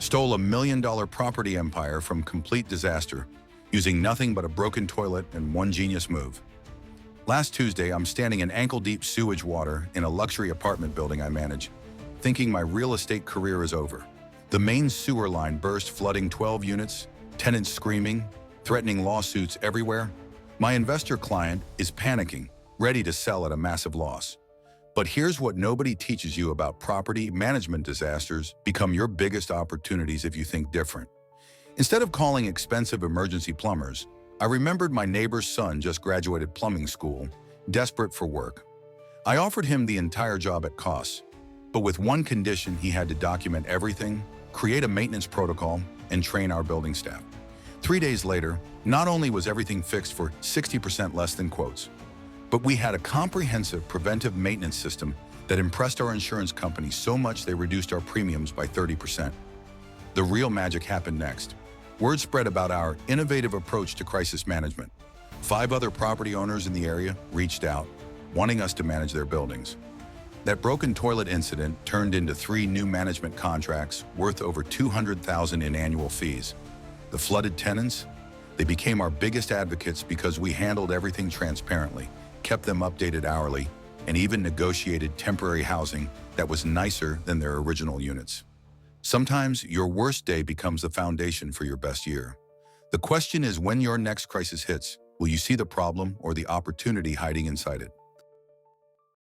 stole $1 million property empire from complete disaster, using nothing but a broken toilet and one genius move. Last Tuesday, I'm standing in ankle-deep sewage water in a luxury apartment building I manage, thinking my real estate career is over. The main sewer line burst, flooding 12 units, tenants screaming, threatening lawsuits everywhere. My investor client is panicking, ready to sell at a massive loss. But here's what nobody teaches you about property management: disasters become your biggest opportunities if you think different. Instead of calling expensive emergency plumbers, I remembered my neighbor's son just graduated plumbing school, desperate for work. I offered him the entire job at cost, but with one condition: he had to document everything, create a maintenance protocol, and train our building staff. 3 days later, not only was everything fixed for 60% less than quotes, but we had a comprehensive preventive maintenance system that impressed our insurance company so much they reduced our premiums by 30%. The real magic happened next. Word spread about our innovative approach to crisis management. 5 other property owners in the area reached out, wanting us to manage their buildings. That broken toilet incident turned into 3 new management contracts worth over $200,000 in annual fees. The flooded tenants, they became our biggest advocates because we handled everything transparently, kept them updated hourly, and even negotiated temporary housing that was nicer than their original units. Sometimes your worst day becomes the foundation for your best year. The question is, when your next crisis hits, will you see the problem or the opportunity hiding inside it?